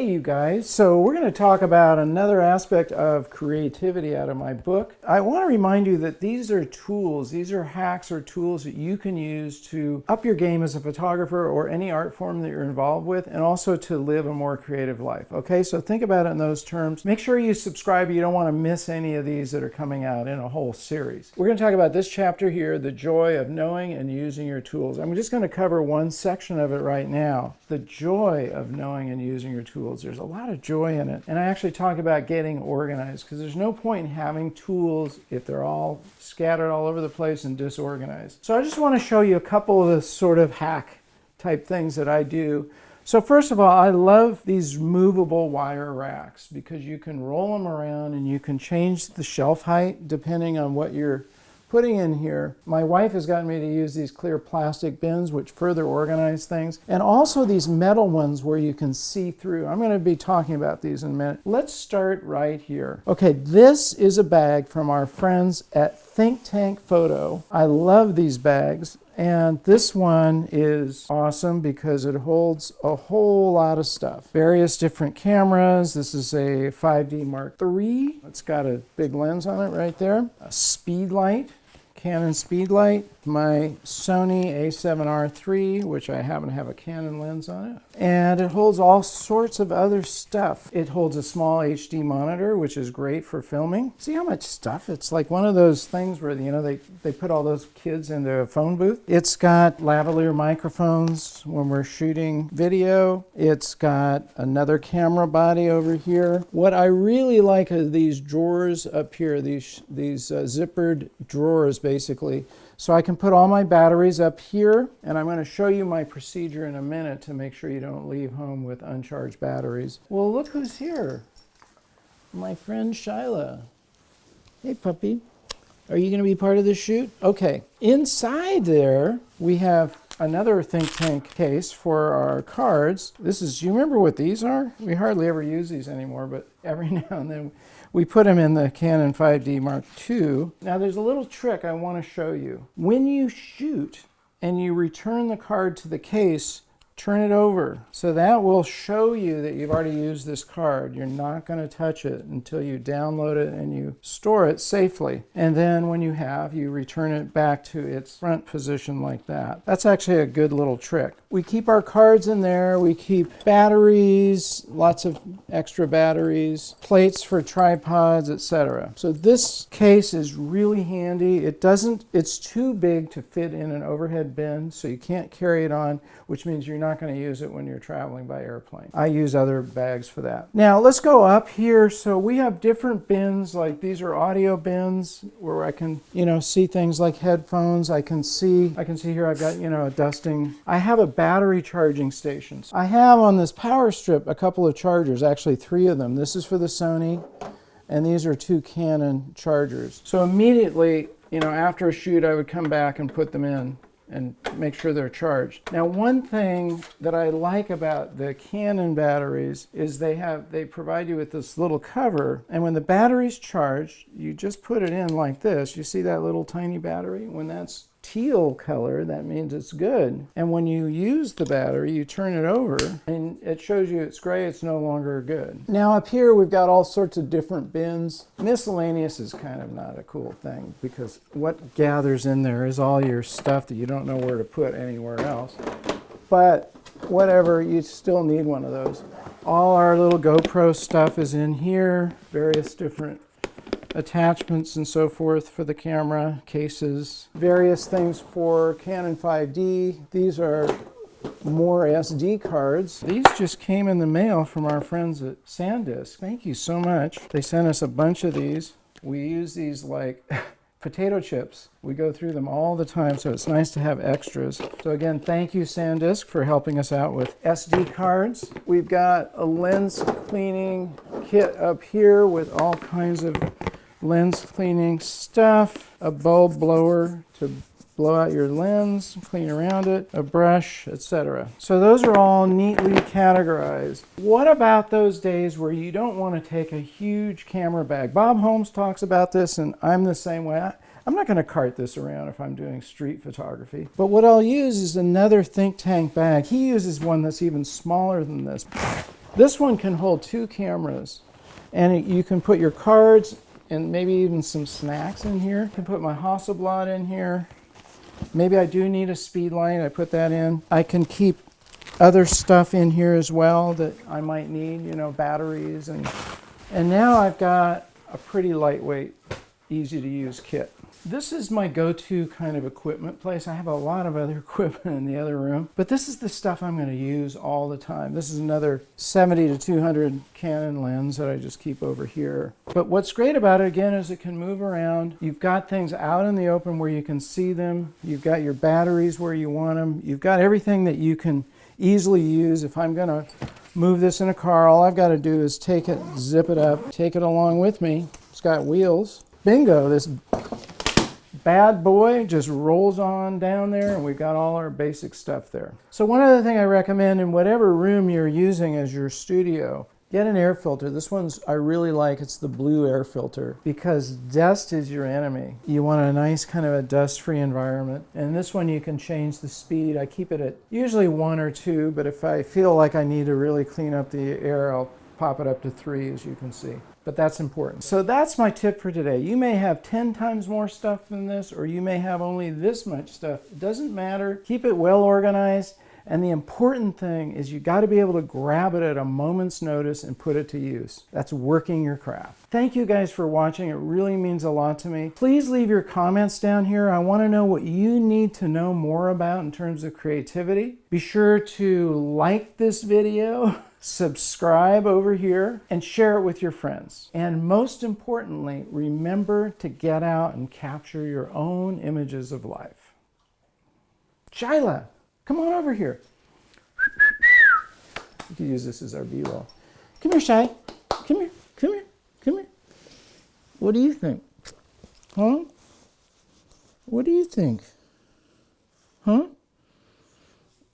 you guys. So we're going to talk about another aspect of creativity out of my book. I want to remind you that these are tools, these are hacks or tools that you can use to up your game as a photographer or any art form that you're involved with, and also to live a more creative life. Okay, so think about it in those terms. Make sure you subscribe. You don't want to miss any of these that are coming out in a whole series. We're going to talk about this chapter here, the joy of knowing and using your tools. I'm just going to cover one section of it right now, the joy of knowing and using your tools. There's a lot of joy in it. And I actually talk about getting organized, because there's no point in having tools if they're all scattered all over the place and disorganized. So I just want to show you a couple of the sort of hack type things that I do. So first of all, I love these movable wire racks because you can roll them around and you can change the shelf height depending on what you're putting in here. My wife has gotten me to use these clear plastic bins, which further organize things, and also these metal ones where you can see through. I'm going to be talking about these in a minute. Let's start right here. Okay, this is a bag from our friends at Think Tank Photo. I love these bags. And this one is awesome because it holds a whole lot of stuff. Various different cameras. This is a 5D Mark III. It's got a big lens on it right there. A speed light, Canon speed light. My Sony A7R III, which I happen to have a Canon lens on it. And it holds all sorts of other stuff. It holds a small HD monitor, which is great for filming. See how much stuff? It's like one of those things where, you know, they put all those kids into a phone booth. It's got lavalier microphones when we're shooting video. It's got another camera body over here. What I really like are these drawers up here, these zippered drawers, basically. So I can put all my batteries up here, and I'm going to show you my procedure in a minute to make sure you don't leave home with uncharged batteries. Well, look who's here. My friend Shyla. Hey, puppy. Are you going to be part of this shoot? Okay. Inside there, we have another Think Tank case for our cards. You remember what these are? We hardly ever use these anymore, but every now and then we put them in the Canon 5D Mark II. Now there's a little trick I want to show you. When you shoot and you return the card to the case, turn it over. So that will show you that you've already used this card. You're not going to touch it until you download it and you store it safely. And then when you have, you return it back to its front position like that. That's actually a good little trick. We keep our cards in there. We keep batteries, lots of extra batteries, plates for tripods, etc. So this case is really handy. It's too big to fit in an overhead bin, so you can't carry it on, which means you're not going to use it when you're traveling by airplane. I use other bags for that. Now let's go up here. So we have different bins, like these are audio bins where I can, see things like headphones. I can see here I've got, a dusting. I have a battery charging station. I have on this power strip a couple of chargers, actually 3 of them. This is for the Sony, and these are 2 Canon chargers. So immediately, after a shoot, I would come back and put them in and make sure they're charged. Now, one thing that I like about the Canon batteries is they provide you with this little cover, and when the battery's charged, you just put it in like this. You see that little tiny battery? When that's teal color, that means it's good. And when you use the battery, you turn it over and it shows you it's gray, it's no longer good. Now up here we've got all sorts of different bins. Miscellaneous is kind of not a cool thing because what gathers in there is all your stuff that you don't know where to put anywhere else. But whatever, you still need one of those. All our little GoPro stuff is in here, various different attachments and so forth for the camera, cases, various things for Canon 5D. These are more SD cards. These just came in the mail from our friends at SanDisk. Thank you so much. They sent us a bunch of these. We use these like potato chips. We go through them all the time, so it's nice to have extras. So again, thank you SanDisk for helping us out with SD cards. We've got a lens cleaning kit up here with all kinds of lens cleaning stuff, a bulb blower to blow out your lens, clean around it, a brush, etc. So those are all neatly categorized. What about those days where you don't want to take a huge camera bag? Bob Holmes talks about this, and I'm the same way. I'm not going to cart this around if I'm doing street photography. But what I'll use is another Think Tank bag. He uses one that's even smaller than this. This one can hold 2 cameras, and you can put your cards and maybe even some snacks in here. I can put my Hasselblad in here. Maybe I do need a speed light. I put that in. I can keep other stuff in here as well that I might need, you know, batteries. And now I've got a pretty lightweight, easy to use kit. This is my go-to kind of equipment place. I have a lot of other equipment in the other room, but this is the stuff I'm going to use all the time. This is another 70 to 200 Canon lens that I just keep over here. But what's great about it, again, is it can move around. You've got things out in the open where you can see them. You've got your batteries where you want them. You've got everything that you can easily use. If I'm going to move this in a car, all I've got to do is take it, zip it up, take it along with me. It's got wheels. Bingo, this bad boy just rolls on down there, and we've got all our basic stuff there. So one other thing I recommend, in whatever room you're using as your studio, get an air filter. This one's I really like. It's the blue air filter, because dust is your enemy. You want a nice kind of a dust-free environment. And this one you can change the speed. I keep it at usually 1 or 2, but if I feel like I need to really clean up the air, I'll pop it up to 3, as you can see. But that's important. So that's my tip for today. You may have 10 times more stuff than this, or you may have only this much stuff. It doesn't matter. Keep it well organized. And the important thing is you got to be able to grab it at a moment's notice and put it to use. That's working your craft. Thank you guys for watching. It really means a lot to me. Please leave your comments down here. I want to know what you need to know more about in terms of creativity. Be sure to like this video, subscribe over here, and share it with your friends. And most importantly, remember to get out and capture your own images of life. Shyla, come on over here. You could use this as our B-roll. Come here, Shy. Come here, come here, come here. What do you think? Huh? What do you think? Huh?